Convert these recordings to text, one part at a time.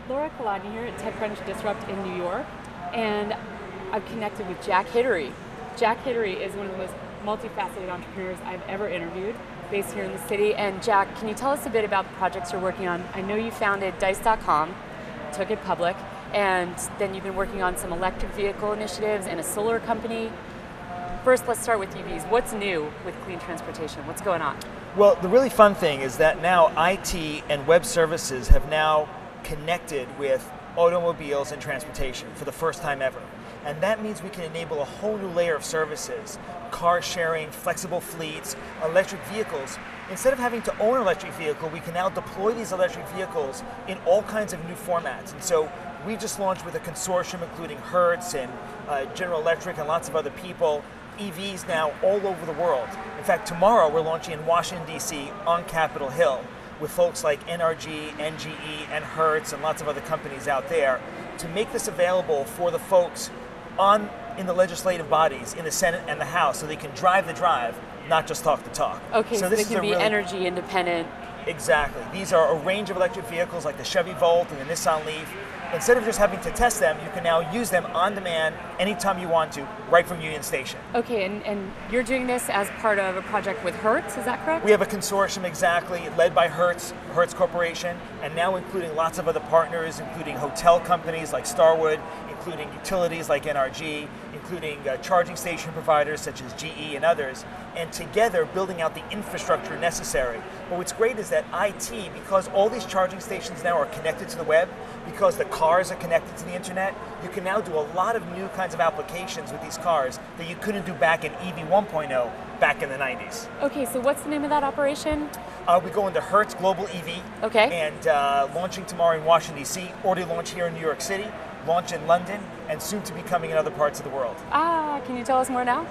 Lora Kolodny here at TechCrunch Disrupt in New York, and I've connected with Jack Hidery. Jack Hidery is one of the most multifaceted entrepreneurs I've ever interviewed, based here in the city. And Jack, can you tell us a bit about the projects you're working on? I know you founded Dice.com, took it public, and then you've been working on some electric vehicle initiatives and a solar company. First, let's start with EVs. What's new with clean transportation? What's going on? Well, the really fun thing is that now IT and web services have now connected with automobiles and transportation for the first time ever. And that means we can enable a whole new layer of services, car sharing, flexible fleets, electric vehicles. Instead of having to own an electric vehicle, we can now deploy these electric vehicles in all kinds of new formats. And so we just launched with a consortium including Hertz and General Electric and lots of other people, EVs now all over the world. In fact, tomorrow we're launching in Washington, D.C. on Capitol Hill with folks like NRG, NGE, and Hertz, and lots of other companies out there to make this available for the folks in the legislative bodies, in the Senate and the House, so they can drive the drive, not just talk the talk. Okay, so this they can be energy independent. Exactly. These are a range of electric vehicles like the Chevy Volt and the Nissan Leaf. Instead of just having to test them, you can now use them on demand anytime you want to, right from Union Station. Okay, and you're doing this as part of a project with Hertz, is that correct? We have a consortium, exactly, led by Hertz Corporation, and now including lots of other partners, including hotel companies like Starwood, including utilities like NRG, including charging station providers such as GE and others, and together building out the infrastructure necessary. But what's great is that IT, because all these charging stations now are connected to the web, because the cars are connected to the internet, you can now do a lot of new kinds of applications with these cars that you couldn't do back in EV 1.0 back in the 90s. Okay, so what's the name of that operation? We go into Hertz Global EV, okay, and launching tomorrow in Washington, D.C., already launched here in New York City, launch in London, and soon to be coming in other parts of the world. Can you tell us more now?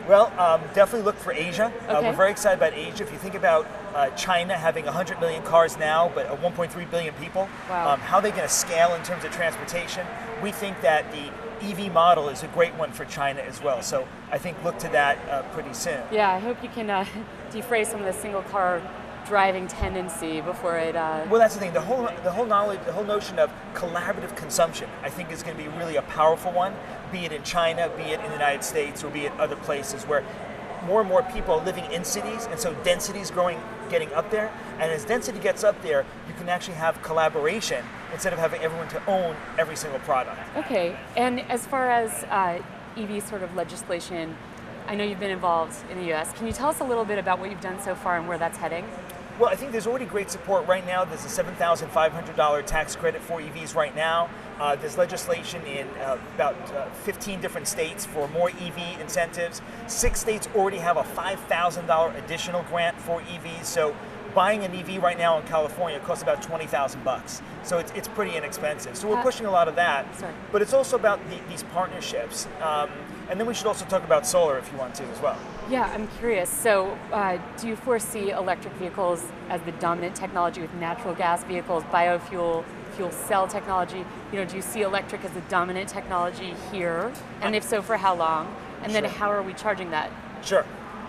Well, definitely look for Asia. Okay. We're very excited about Asia. If you think about China having 100 million cars now, but 1.3 billion people, wow. How are they going to scale in terms of transportation? We think that the EV model is a great one for China as well. So I think look to that pretty soon. Yeah, I hope you can defray some of the single car driving tendency before it. Well, that's the thing. The whole notion of collaborative consumption, I think, is going to be really a powerful one. Be it in China, be it in the United States, or be it other places where more and more people are living in cities, and so density is getting up there. And as density gets up there, you can actually have collaboration instead of having everyone to own every single product. Okay. And as far as EV sort of legislation, I know you've been involved in the U.S. Can you tell us a little bit about what you've done so far and where that's heading? Well, I think there's already great support right now. There's a $7,500 tax credit for EVs right now. There's legislation in about 15 different states for more EV incentives. 6 states already have a $5,000 additional grant for EVs. So buying an EV right now in California costs about $20,000. So it's pretty inexpensive. So we're pushing a lot of that. But it's also about these partnerships. And then we should also talk about solar if you want to as well. Yeah, I'm curious. So do you foresee electric vehicles as the dominant technology with natural gas vehicles, biofuel, fuel cell technology? You know, do you see electric as the dominant technology here? And if so, for how long? And then how are we charging that? Sure.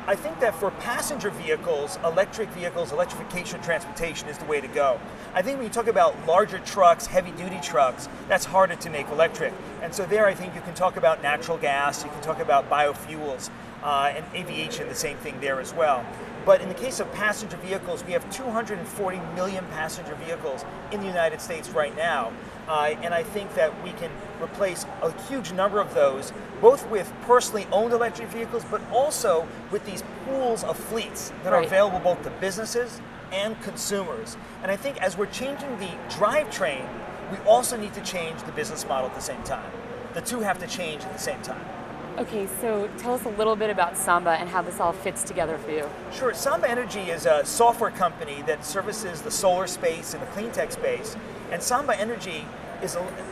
I think that for passenger vehicles, electrification transportation is the way to go. I think when you talk about larger trucks, heavy-duty trucks, that's harder to make electric. And so there I think you can talk about natural gas, you can talk about biofuels, and aviation, the same thing there as well. But in the case of passenger vehicles, we have 240 million passenger vehicles in the United States right now. And I think that we can replace a huge number of those, both with personally owned electric vehicles, but also with these pools of fleets that are available both to businesses and consumers. And I think as we're changing the drivetrain, we also need to change the business model at the same time. The two have to change at the same time. Okay, so tell us a little bit about Samba and how this all fits together for you. Sure. Samba Energy is a software company that services the solar space and the clean tech space. And Samba Energy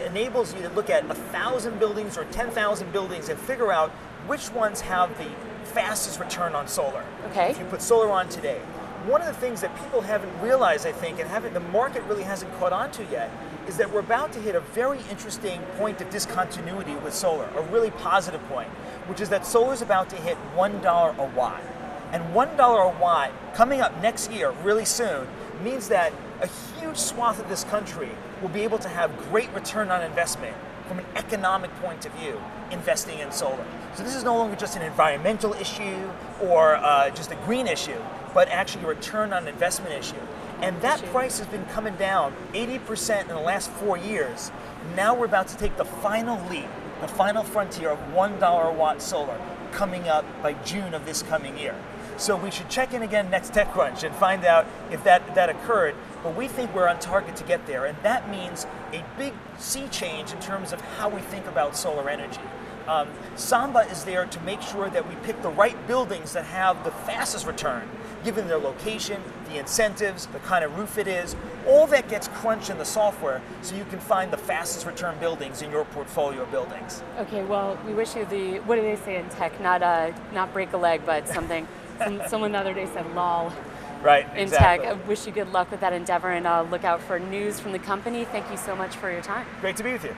enables you to look at 1,000 buildings or 10,000 buildings and figure out which ones have the fastest return on solar. Okay. If you put solar on today. One of the things that people haven't realized, I think, and the market really hasn't caught on to yet, is that we're about to hit a very interesting point of discontinuity with solar, a really positive point, which is that solar is about to hit $1 a watt. And $1 a watt coming up next year, really soon, means that a huge swath of this country will be able to have great return on investment from an economic point of view, investing in solar. So this is no longer just an environmental issue or just a green issue, but actually a return on investment issue. And that price has been coming down 80% in the last 4 years. Now we're about to take the final leap, the final frontier of $1 a watt solar coming up by June of this coming year. So we should check in again next TechCrunch and find out if that occurred. But we think we're on target to get there, and that means a big sea change in terms of how we think about solar energy. Samba is there to make sure that we pick the right buildings that have the fastest return, given their location, the incentives, the kind of roof it is. All that gets crunched in the software so you can find the fastest return buildings in your portfolio of buildings. Okay, well, we wish you the, what do they say in tech? Not break a leg, but something. Someone the other day said lol. Right, in exactly. tech. I wish you good luck with that endeavor, and look out for news from the company. Thank you so much for your time. Great to be with you.